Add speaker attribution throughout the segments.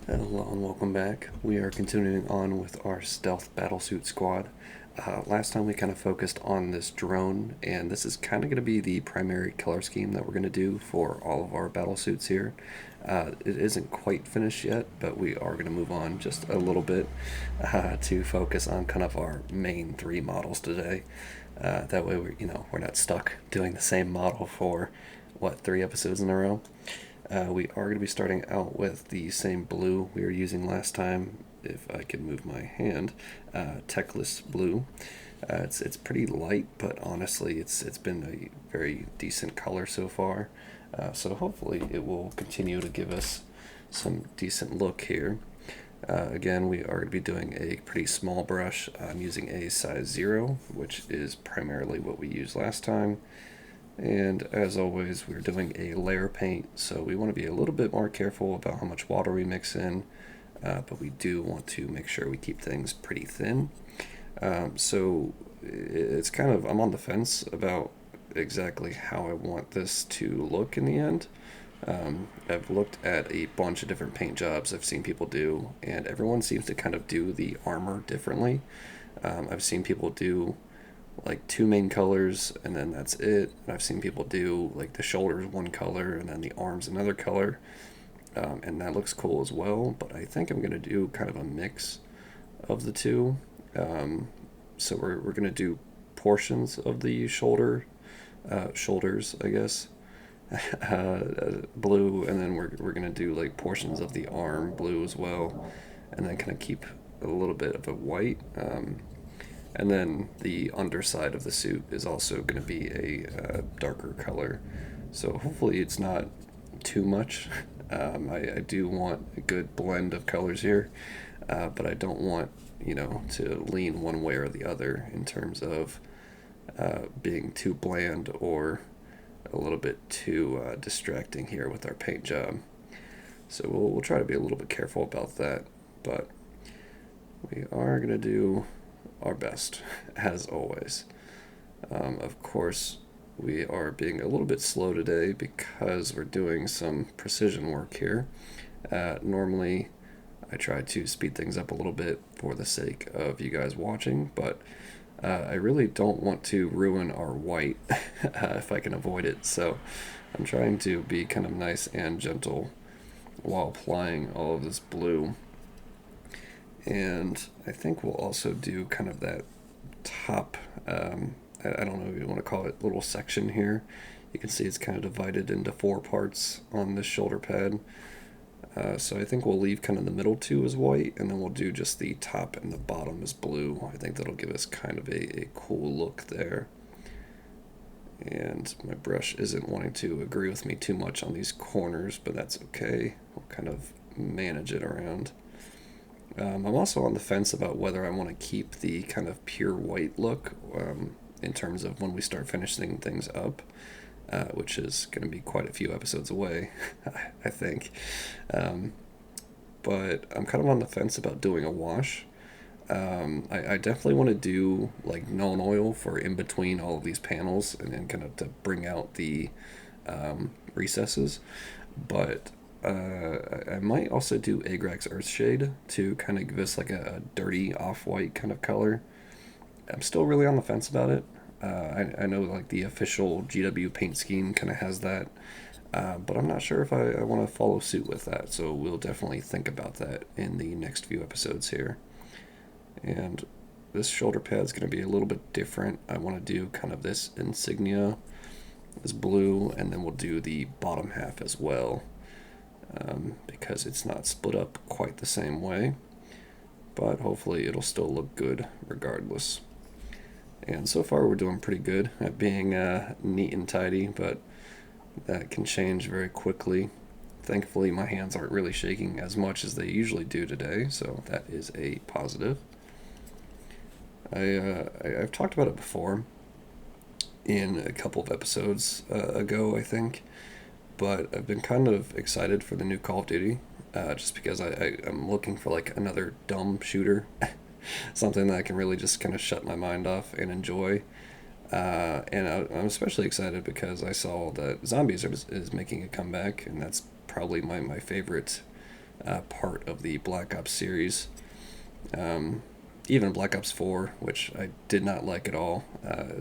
Speaker 1: Hello and welcome back. We are continuing on with our stealth battlesuit squad. Last time we kind of focused on this drone, and this is kind of going to be the primary color scheme that we're going to do for all of our battlesuits here. It isn't quite finished yet, but we are going to move on just a little bit to focus on kind of our main three models today. That way, we're not stuck doing the same model for what 3 episodes in a row. We are going to be starting out with the same blue we were using last time. If I can move my hand, Techless blue. It's pretty light, but honestly, it's been a very decent color so far. So hopefully, it will continue to give us some decent look here. Again, we are going to be doing a pretty small brush. I'm using a size 0, which is primarily what we used last time. And as always, we're doing a layer paint, so we want to be a little bit more careful about how much water we mix in, but we do want to make sure we keep things pretty thin. So it's kind of, I'm on the fence about exactly how I want this to look in the end. I've looked at a bunch of different paint jobs I've seen people do, and everyone seems to kind of do the armor differently. I've seen people do like two main colors and then that's it. And I've seen people do like the shoulders one color and then the arms another color, and that looks cool as well. But I think I'm gonna do kind of a mix of the two. So we're gonna do portions of the shoulders, I guess, blue, and then we're gonna do like portions of the arm blue as well, and then kind of keep a little bit of a white. And then the underside of the suit is also going to be a darker color. So hopefully it's not too much. I do want a good blend of colors here, but I don't want, to lean one way or the other in terms of being too bland or a little bit too distracting here with our paint job. So we'll try to be a little bit careful about that, but we are going to do our best, as always. Of course, we are being a little bit slow today because we're doing some precision work here. Normally, I try to speed things up a little bit for the sake of you guys watching, but I really don't want to ruin our white if I can avoid it. So I'm trying to be kind of nice and gentle while applying all of this blue. And I think we'll also do kind of that top, I don't know if you want to call it, little section here. You can see it's kind of divided into 4 parts on this shoulder pad. So I think we'll leave kind of the middle two as white, and then we'll do just the top and the bottom as blue. I think that'll give us kind of a cool look there. And my brush isn't wanting to agree with me too much on these corners, but that's okay. We'll kind of manage it around. I'm also on the fence about whether I want to keep the kind of pure white look, in terms of when we start finishing things up, which is going to be quite a few episodes away, I think. But I'm kind of on the fence about doing a wash. I definitely want to do like Known Oil for in between all of these panels and then kind of to bring out the recesses. But I might also do Agrax Earthshade to kind of give us like a dirty off-white kind of color. I'm still really on the fence about it. I know like the official GW paint scheme kind of has that, but I'm not sure if I want to follow suit with that. So we'll definitely think about that in the next few episodes here. And this shoulder pad is going to be a little bit different. I want to do kind of this insignia, this blue, and then we'll do the bottom half as well, because it's not split up quite the same way, but hopefully it'll still look good regardless. And so far we're doing pretty good at being neat and tidy, but that can change very quickly. Thankfully my hands aren't really shaking as much as they usually do today, so that is a positive. I've talked about it before in a couple of episodes ago, I think, but I've been kind of excited for the new Call of Duty, just because I'm looking for like another dumb shooter, something that I can really just kind of shut my mind off and enjoy. I'm especially excited because I saw that Zombies is making a comeback, and that's probably my favorite part of the Black Ops series. Even Black Ops 4, which I did not like at all.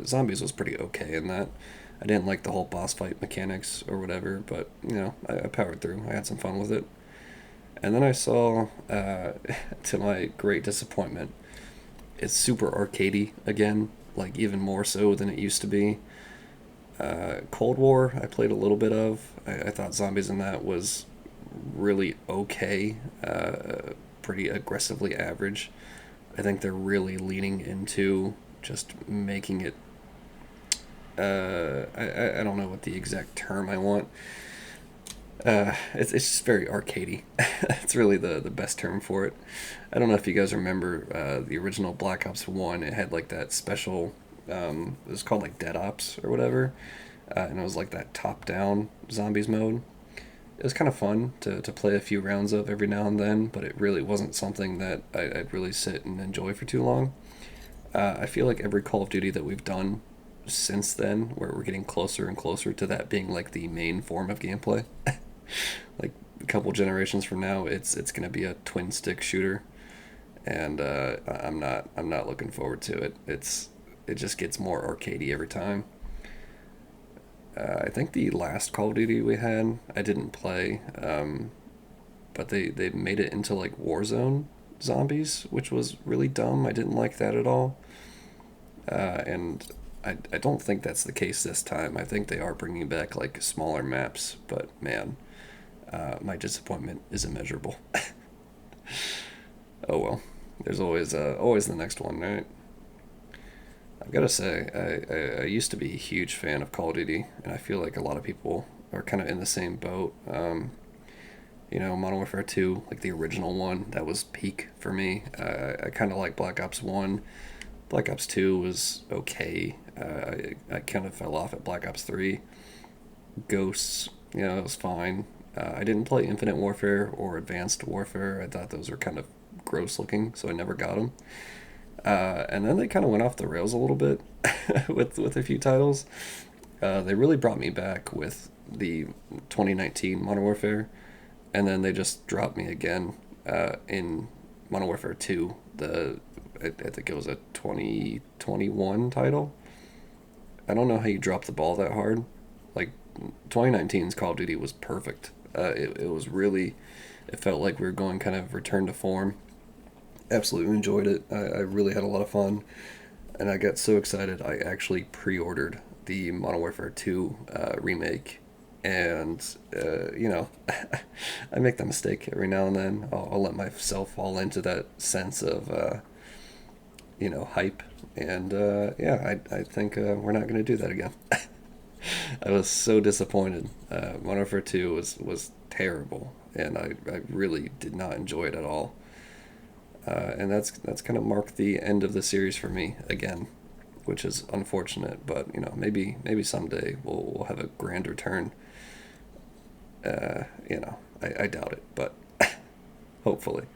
Speaker 1: Zombies was pretty okay in that. I didn't like the whole boss fight mechanics or whatever, but I powered through. I had some fun with it. And then I saw, to my great disappointment, it's super arcadey again, like even more so than it used to be. Cold War, I played a little bit of. I thought zombies in that was really okay, pretty aggressively average. I think they're really leaning into just making it. I don't know what the exact term I want. It's just very arcadey. It's really the best term for it. I don't know if you guys remember the original Black Ops 1. It had like that special. It was called like Dead Ops or whatever, and it was like that top-down zombies mode. It was kind of fun to play a few rounds of every now and then, but it really wasn't something that I'd really sit and enjoy for too long. I feel like every Call of Duty that we've done since then, where we're getting closer and closer to that being like the main form of gameplay. Like a couple generations from now, it's gonna be a twin stick shooter, and I'm not looking forward to it. It just gets more arcadey every time. I think the last Call of Duty we had, I didn't play, but they made it into like Warzone zombies, which was really dumb. I didn't like that at all, and I don't think that's the case this time. I think they are bringing back like smaller maps, but man, my disappointment is immeasurable. Oh well, there's always the next one, right? I've got to say, I used to be a huge fan of Call of Duty, and I feel like a lot of people are kind of in the same boat. Modern Warfare 2, like the original one, that was peak for me. I kind of like Black Ops 1. Black Ops 2 was okay. I kind of fell off at Black Ops 3. Ghosts, it was fine. I didn't play Infinite Warfare or Advanced Warfare. I thought those were kind of gross looking, so I never got them. And then they kind of went off the rails a little bit with a few titles. They really brought me back with the 2019 Modern Warfare, and then they just dropped me again in Modern Warfare 2. I think it was a 2021 title. I don't know how you drop the ball that hard. Like 2019's Call of Duty was perfect. It was really, it felt like we were going kind of return to form. Absolutely enjoyed it. I really had a lot of fun, and I got so excited I actually pre-ordered the Modern Warfare 2 remake. And I make that mistake every now and then. I'll let myself fall into that sense of hype, and I think we're not going to do that again. I was so disappointed. Modern Warfare 2 was terrible, and I really did not enjoy it at all. And that's kind of marked the end of the series for me again, which is unfortunate. But maybe someday we'll have a grand return. I doubt it, but hopefully.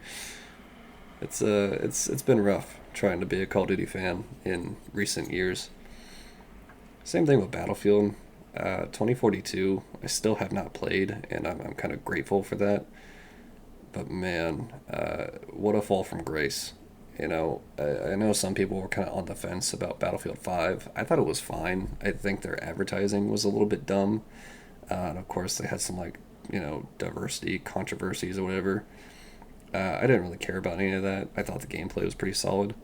Speaker 1: It's been rough trying to be a Call of Duty fan in recent years. Same thing with Battlefield. 2042, I still have not played, and I'm kind of grateful for that. But man, what a fall from grace. I know some people were kind of on the fence about Battlefield 5. I thought it was fine. I think their advertising was a little bit dumb. And of course, they had some, like, diversity controversies or whatever. I didn't really care about any of that. I thought the gameplay was pretty solid.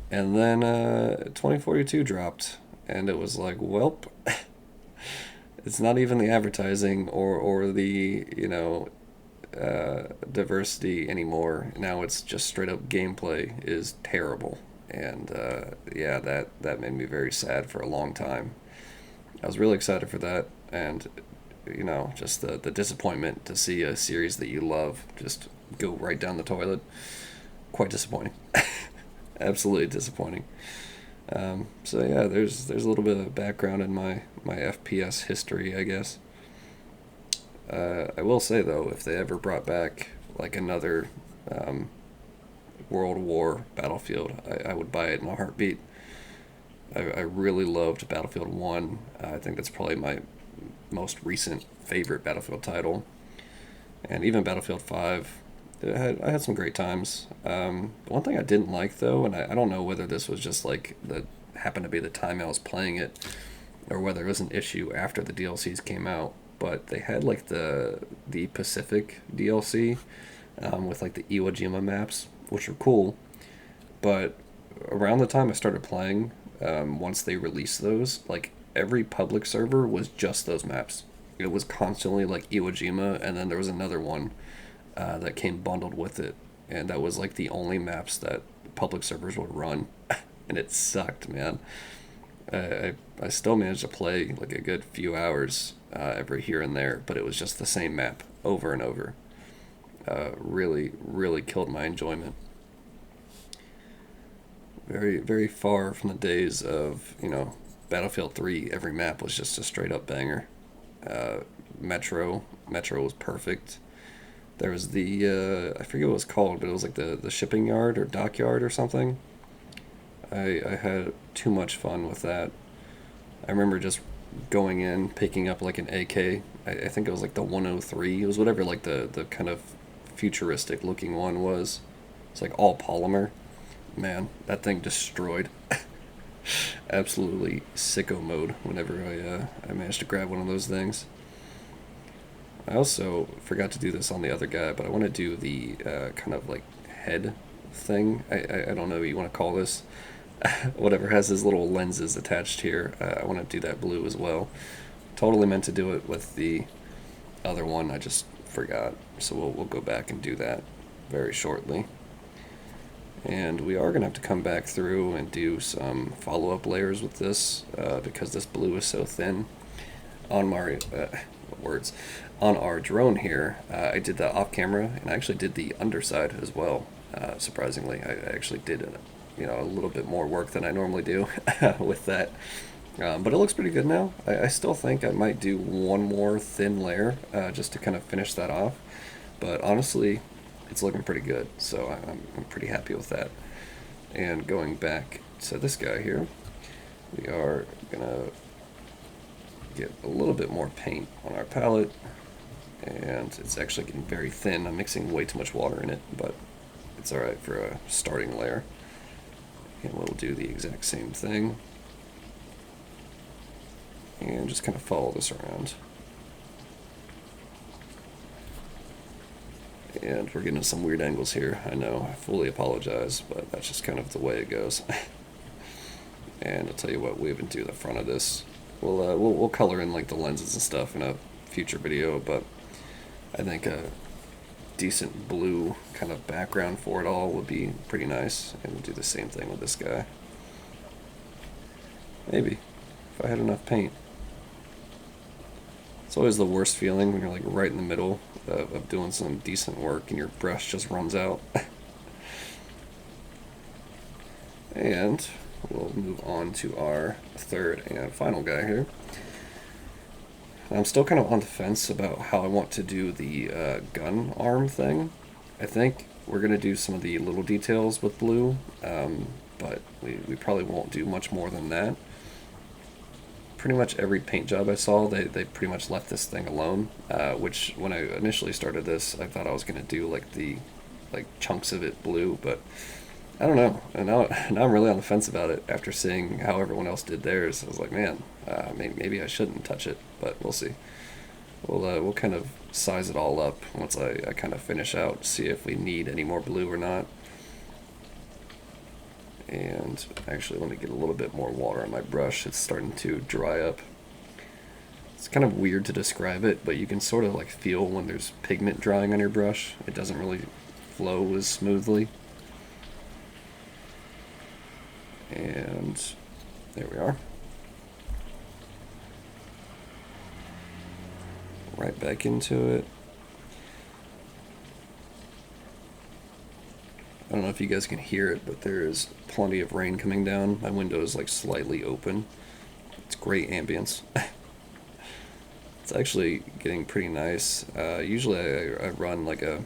Speaker 1: And then 2042 dropped, and it was like, welp. It's not even the advertising or the, diversity anymore. Now it's just straight up gameplay is terrible. And yeah, that made me very sad for a long time. I was really excited for that, and just the disappointment to see a series that you love just go right down the toilet. Quite disappointing. Absolutely disappointing. So yeah, there's a little bit of background in my FPS history, I guess. I will say though, if they ever brought back like another World War Battlefield, I would buy it in a heartbeat. I really loved Battlefield 1. I think that's probably my most recent favorite Battlefield title. And even Battlefield 5, I had some great times. One thing I didn't like though, and I don't know whether this was just like the happened to be the time I was playing it, or whether it was an issue after the DLCs came out. But they had like the Pacific DLC with like the Iwo Jima maps, which were cool. But around the time I started playing, once they released those, like every public server was just those maps. It was constantly like Iwo Jima, and then there was another one that came bundled with it, and that was like the only maps that public servers would run, and it sucked, man. I still managed to play like a good few hours every here and there, but it was just the same map over and over. Really, really killed my enjoyment. Very, very far from the days of, Battlefield 3. Every map was just a straight up banger. Uh, Metro was perfect. There was I forget what it was called, but it was like the shipping yard or dockyard or something. I had too much fun with that. I remember just going in, picking up like an AK. I think it was like the 103. It was whatever like the kind of futuristic looking one was. It's like all polymer. Man, that thing destroyed. Absolutely sicko mode whenever I managed to grab one of those things. I also forgot to do this on the other guy, but I want to do the kind of like head thing. I don't know what you want to call this. Whatever has his little lenses attached here. I want to do that blue as well. Totally meant to do it with the other one. I just forgot. So we'll go back and do that very shortly. And we are going to have to come back through and do some follow-up layers with this because this blue is so thin. On my words, on our drone here, I did that off camera, and I actually did the underside as well. Surprisingly, I actually did a little bit more work than I normally do with that. But it looks pretty good now. I still think I might do one more thin layer just to kind of finish that off. But honestly, it's looking pretty good, so I'm pretty happy with that. And going back to this guy here, we are gonna get a little bit more paint on our palette, and it's actually getting very thin. I'm mixing way too much water in it, but it's alright for a starting layer. And we'll do the exact same thing, and just kind of follow this around. And we're getting some weird angles here. I know, I fully apologize, but that's just kind of the way it goes. And I'll tell you what, we'll even do the front of this. We'll color in like the lenses and stuff in a future video, but I think a decent blue kind of background for it all would be pretty nice. And we'll do the same thing with this guy. Maybe, if I had enough paint. It's always the worst feeling when you're like right in the middle of doing some decent work and your brush just runs out. And we'll move on to our third and final guy here. I'm still kind of on the fence about how I want to do the gun arm thing. I think we're going to do some of the little details with blue, but we probably won't do much more than that. Pretty much every paint job I saw, they pretty much left this thing alone, which when I initially started this, I thought I was going to do like the chunks of it blue, but I don't know. And now I'm really on the fence about it after seeing how everyone else did theirs. I was like, man, maybe I shouldn't touch it, but we'll see. We'll kind of size it all up once I kind of finish out, see if we need any more blue or not. And actually, let me get a little bit more water on my brush. It's starting to dry up. It's kind of weird to describe it, but you can sort of like feel when there's pigment drying on your brush. It doesn't really flow as smoothly. And there we are. Right back into it. I don't know if you guys can hear it, but there is plenty of rain coming down. My window is like slightly open. It's great ambience. It's actually getting pretty nice. Usually I run like I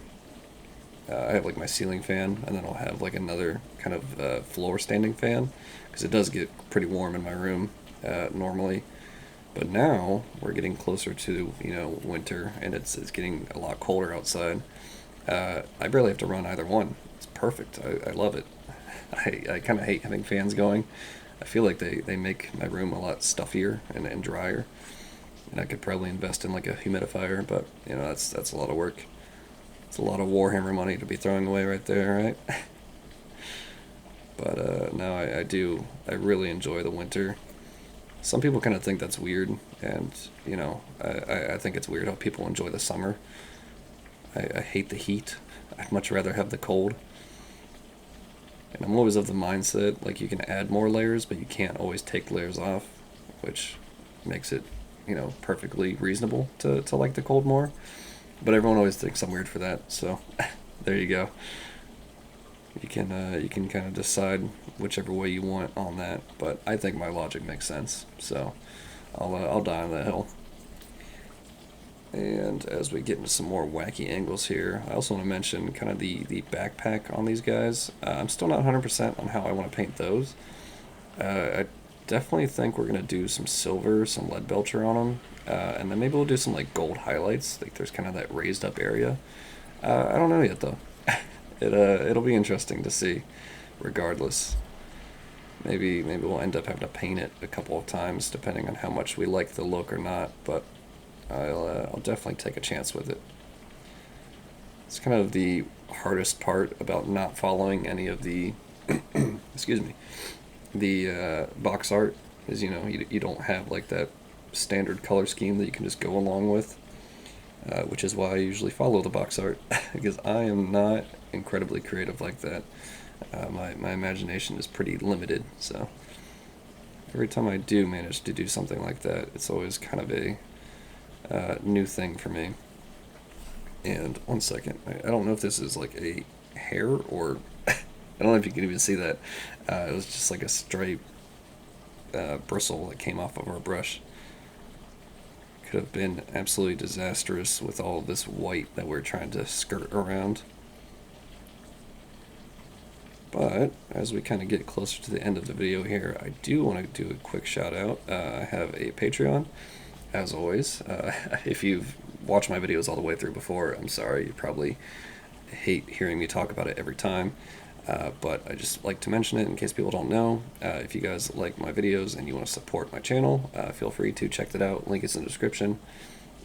Speaker 1: have like my ceiling fan, and then I'll have like another kind of floor standing fan, because it does get pretty warm in my room normally. But now we're getting closer to, winter, and it's getting a lot colder outside. I barely have to run either one. It's perfect. I love it. I kind of hate having fans going. I feel like they make my room a lot stuffier and drier. And I could probably invest in like a humidifier, but that's a lot of work. It's a lot of Warhammer money to be throwing away right there, right? But no, I do. I really enjoy the winter. Some people kind of think that's weird, and I think it's weird how people enjoy the summer. I hate the heat. I'd much rather have the cold. And I'm always of the mindset like you can add more layers, but you can't always take layers off, which makes it, perfectly reasonable to like the cold more. But everyone always thinks I'm weird for that, so there you go. You can kind of decide whichever way you want on that, but I think my logic makes sense, so I'll die on that hill. And as we get into some more wacky angles here, I also want to mention kind of the backpack on these guys. I'm still not 100% on how I want to paint those. I definitely think we're going to do some silver, some lead belcher on them, and then maybe we'll do some like gold highlights, like there's kind of that raised up area. I don't know yet though. It'll be interesting to see, regardless. Maybe we'll end up having to paint it a couple of times depending on how much we like the look or not, but I'll definitely take a chance with it. It's kind of the hardest part about not following any of the excuse me, the box art is you don't have like that standard color scheme that you can just go along with, which is why I usually follow the box art because I am not incredibly creative like that. My imagination is pretty limited, so every time I do manage to do something like that, it's always kind of a new thing for me. And one second, I don't know if this is like a hair or I don't know if you can even see that. It was just like a stray bristle that came off of our brush. Could have been absolutely disastrous with all this white that we're trying to skirt around. But as we kind of get closer to the end of the video here, I do want to do a quick shout out. I have a Patreon, as always. If you've watched my videos all the way through before, I'm sorry, you probably hate hearing me talk about it every time. But I just like to mention it in case people don't know. If you guys like my videos and you want to support my channel, feel free to check that out. Link is in the description.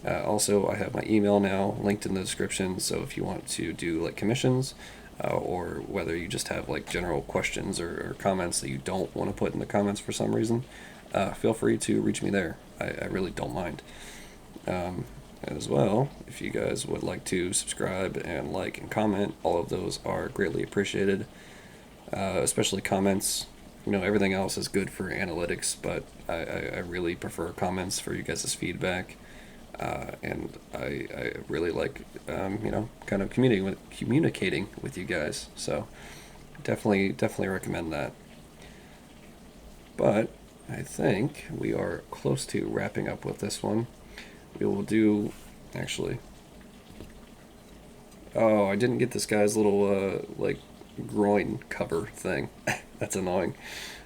Speaker 1: Also, I have my email now linked in the description, so if you want to do like commissions, or whether you just have like general questions or comments that you don't want to put in the comments for some reason, feel free to reach me there. I really don't mind. As well, if you guys would like to subscribe and like and comment, all of those are greatly appreciated, especially comments. Everything else is good for analytics, but I really prefer comments for you guys' feedback. And I really like, kind of communicating with you guys. So definitely recommend that. But I think we are close to wrapping up with this one. We will do, actually. Oh, I didn't get this guy's little like groin cover thing. That's annoying.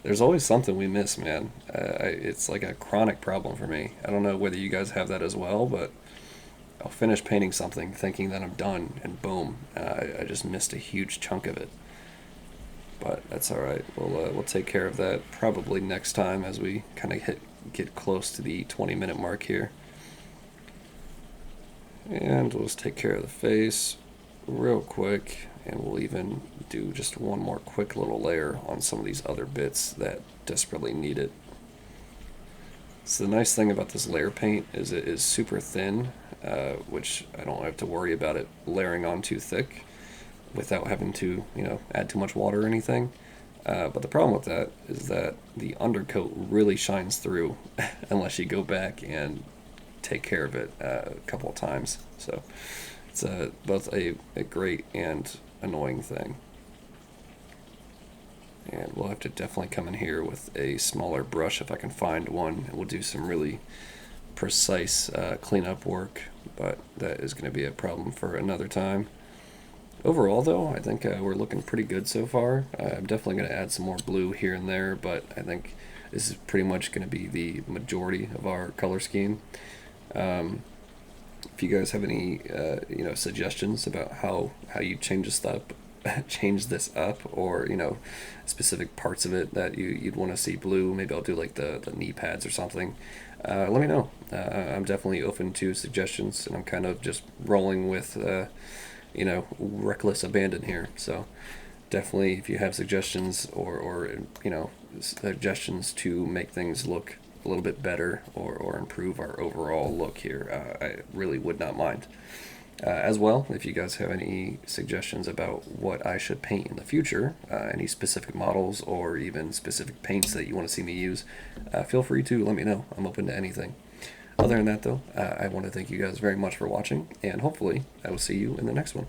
Speaker 1: There's always something we miss, man. It's like a chronic problem for me. I don't know whether you guys have that as well, but I'll finish painting something thinking that I'm done, and boom, I just missed a huge chunk of it. But that's all right. We'll take care of that probably next time as we kind of get close to the 20-minute mark here. And we'll just take care of the face real quick, and we'll even do just one more quick little layer on some of these other bits that desperately need it. So the nice thing about this layer paint is it is super thin, which I don't have to worry about it layering on too thick without having to, add too much water or anything. But the problem with that is that the undercoat really shines through unless you go back and take care of it a couple of times. So it's both a great and annoying thing. And we'll have to definitely come in here with a smaller brush if I can find one, and we'll do some really precise cleanup work, but that is going to be a problem for another time. Overall, though, I think we're looking pretty good so far. I'm definitely going to add some more blue here and there, but I think this is pretty much going to be the majority of our color scheme. If you guys have any suggestions about how you change this up, or specific parts of it that you'd want to see blue, maybe I'll do like the knee pads or something. Let me know. I'm definitely open to suggestions, and I'm kind of just rolling with reckless abandon here. So definitely, if you have suggestions or suggestions to make things look a little bit better or improve our overall look here, I really would not mind. As well, if you guys have any suggestions about what I should paint in the future, any specific models or even specific paints that you want to see me use, feel free to let me know. I'm open to anything. Other than that, though, I want to thank you guys very much for watching, and hopefully I will see you in the next one.